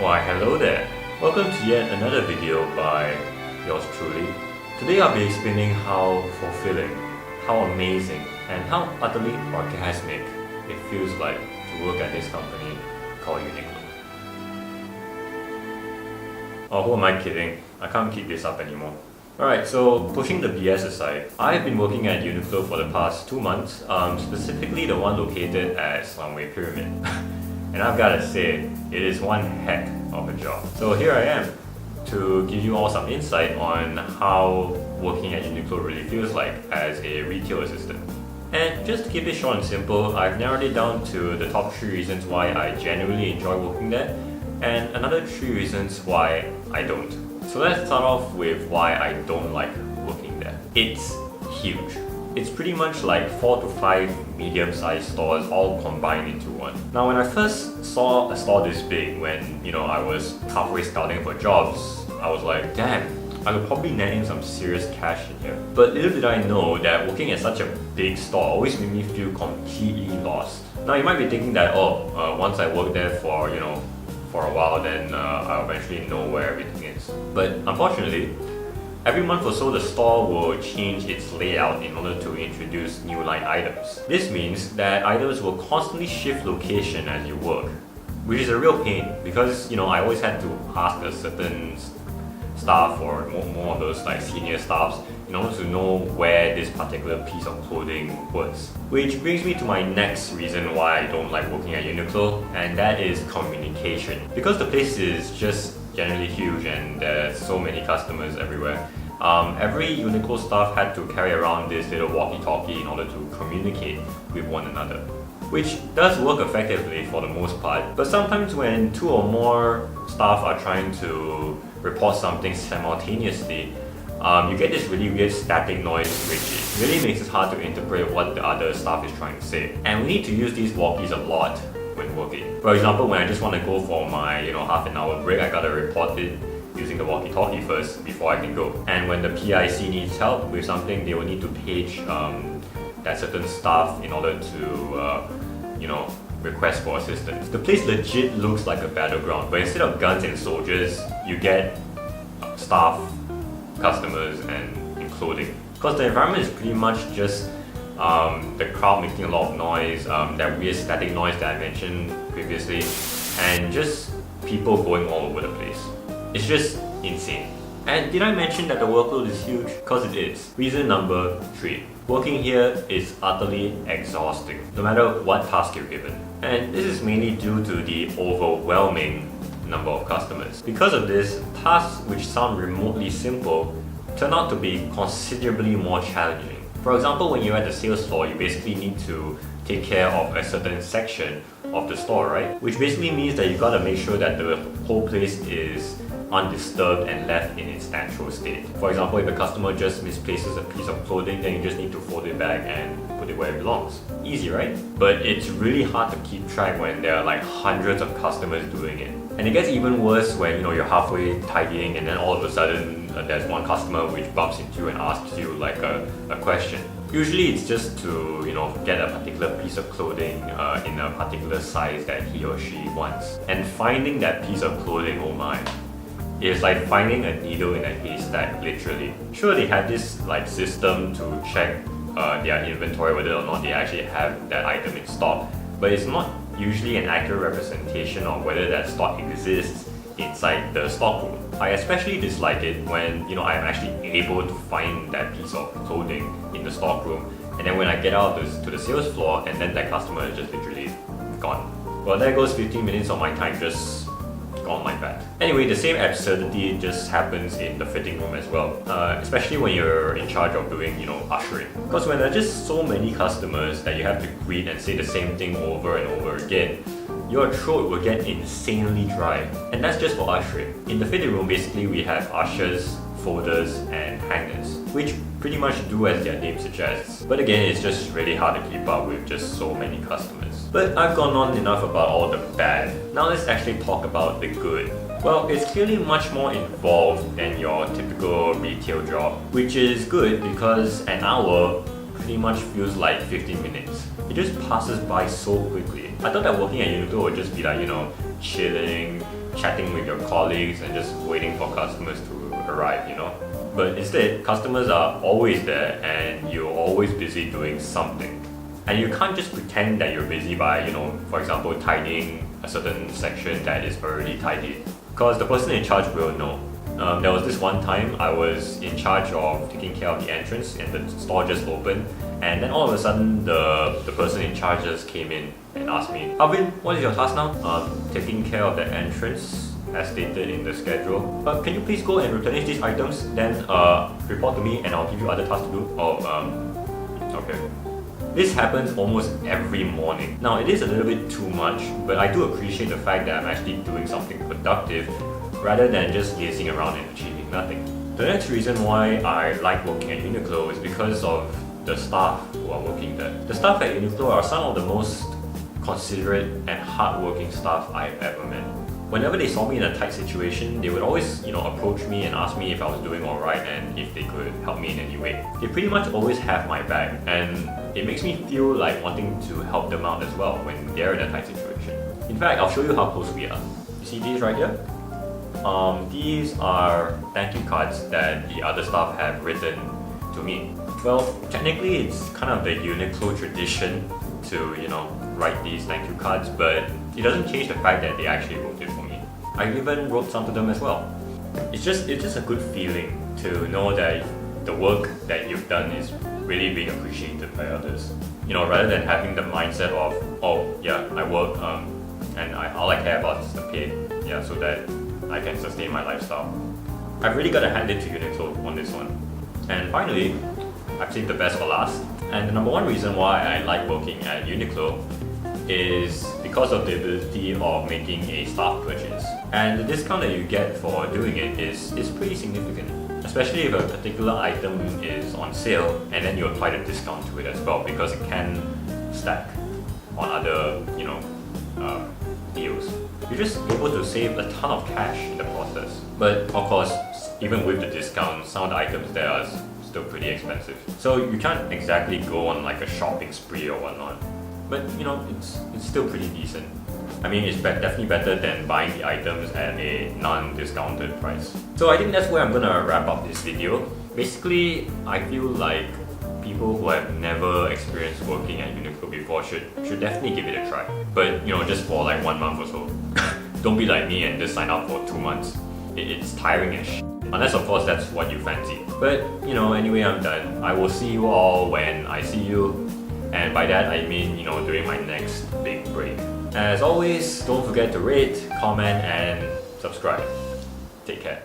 Why hello there! Welcome to yet another video by yours truly. Today I'll be explaining how fulfilling, how amazing, and how utterly orgasmic it feels like to work at this company called Uniqlo. Oh, who am I kidding? I can't keep this up anymore. Alright, so pushing the BS aside, I've been working at Uniqlo for the past 2 months, specifically the one located at Slumway Pyramid. And I've gotta say, it is one heck of a job. So here I am to give you all some insight on how working at Uniqlo really feels like as a retail assistant. And just to keep it short and simple, I've narrowed it down to the top 3 reasons why I genuinely enjoy working there, and another 3 reasons why I don't. So let's start off with why I don't like working there. It's huge. It's pretty much like 4 to 5 medium-sized stores all combined into one. Now when I first saw a store this big when I was halfway scouting for jobs, I was like, damn, I could probably net in some serious cash in here. But little did I know that working at such a big store always made me feel completely lost. Now you might be thinking that, once I work there for a while, then I'll eventually know where everything is. But unfortunately, every month or so the store will change its layout in order to introduce new line items. This means that items will constantly shift location as you work, which is a real pain because I always had to ask a certain staff or more of those like senior staffs in order to know where this particular piece of clothing was. Which brings me to my next reason why I don't like working at Uniqlo, and that is communication. Because the place is just generally huge and there's so many customers everywhere. Every Uniqlo staff had to carry around this little walkie-talkie in order to communicate with one another, which does work effectively for the most part, but sometimes when 2 or more staff are trying to report something simultaneously, you get this really weird static noise which really makes it hard to interpret what the other staff is trying to say. And we need to use these walkies a lot when working. For example, when I just want to go for my half an hour break, I gotta report it using the walkie-talkie first before I can go. And when the PIC needs help with something, they will need to page that certain staff in order to request for assistance. The place legit looks like a battleground, but instead of guns and soldiers, you get staff, customers, and clothing. Because the environment is pretty much just the crowd making a lot of noise, that weird static noise that I mentioned previously, and just people going all over the place. It's just insane. And did I mention that the workload is huge? Because it is. Reason number 3. Working here is utterly exhausting, no matter what task you're given. And this is mainly due to the overwhelming number of customers. Because of this, tasks which sound remotely simple turn out to be considerably more challenging. For example, when you're at the sales floor, you basically need to take care of a certain section of the store, right? Which basically means that you gotta make sure that the whole place is undisturbed and left in its natural state. For example, if a customer just misplaces a piece of clothing, then you just need to fold it back and put it where it belongs. Easy, right? But it's really hard to keep track when there are like hundreds of customers doing it. And it gets even worse when you're halfway tidying and then all of a sudden there's one customer which bumps into you and asks you like a question. Usually it's just to get a particular piece of clothing in a particular size that he or she wants. And finding that piece of clothing, oh my, it's like finding a needle in a haystack, literally. Sure, they have this like system to check their inventory whether or not they actually have that item in stock, but it's not usually an accurate representation of whether that stock exists inside the stockroom. I especially dislike it when I'm actually able to find that piece of clothing in the stockroom, and then when I get out to the sales floor and then that customer is just literally gone. Well, there goes 15 minutes of my time just gone like that. Anyway, the same absurdity just happens in the fitting room as well, especially when you're in charge of doing ushering. Because when there are just so many customers that you have to greet and say the same thing over and over again, your throat will get insanely dry. And that's just for ushering. In the fitting room, basically we have ushers, folders, and hangers, which pretty much do as their name suggests. But again, it's just really hard to keep up with just so many customers. But I've gone on enough about all the bad. Now let's actually talk about the good. Well, it's clearly much more involved than your typical retail job, which is good because an hour pretty much feels like 15 minutes. It just passes by so quickly. I thought that working at Uniqlo would just be like, chilling, chatting with your colleagues and just waiting for customers to arrive, you know. But instead, customers are always there and you're always busy doing something. And you can't just pretend that you're busy by, for example, tidying a certain section that is already tidied. Because the person in charge will know. There was this one time I was in charge of taking care of the entrance and the store just opened, and then all of a sudden the person in charge just came in and asked me, Alvyn, what is your task now? Taking care of the entrance as stated in the schedule. Can you please go and replenish these items, then report to me and I'll give you other tasks to do? Okay. This happens almost every morning. Now it is a little bit too much, but I do appreciate the fact that I'm actually doing something productive rather than just lazing around and achieving nothing. The next reason why I like working at Uniqlo is because of the staff who are working there. The staff at Uniqlo are some of the most considerate and hardworking staff I've ever met. Whenever they saw me in a tight situation, they would always, approach me and ask me if I was doing alright and if they could help me in any way. They pretty much always have my back, and it makes me feel like wanting to help them out as well when they're in a tight situation. In fact, I'll show you how close we are. You see these right here? These are thank you cards that the other staff have written to me. Well, technically it's kind of the Uniqlo tradition to, write these thank you cards, but it doesn't change the fact that they actually wrote it for me. I even wrote some to them as well. It's just a good feeling to know that the work that you've done is really being appreciated by others. Rather than having the mindset of, oh yeah, I work and all I care about is the pay, so that I can sustain my lifestyle. I've really got to hand it to Uniqlo on this one. And finally, I've saved the best for last. And the number one reason why I like working at Uniqlo is because of the ability of making a staff purchase. And the discount that you get for doing it is pretty significant. Especially if a particular item is on sale and then you apply the discount to it as well, because it can stack on other, deals. You're just able to save a ton of cash in the process. But of course, even with the discount, some of the items there are still pretty expensive. So you can't exactly go on like a shopping spree or whatnot. But it's still pretty decent. I mean, it's definitely better than buying the items at a non-discounted price. So I think that's where I'm gonna wrap up this video. Basically, I feel like people who have never experienced working at Uniqlo before should definitely give it a try. But just for like 1 month or so. Don't be like me and just sign up for 2 months. It's tiring as shit. Unless of course that's what you fancy. But anyway, I'm done. I will see you all when I see you. And by that I mean, during my next big break. As always, don't forget to rate, comment and subscribe. Take care.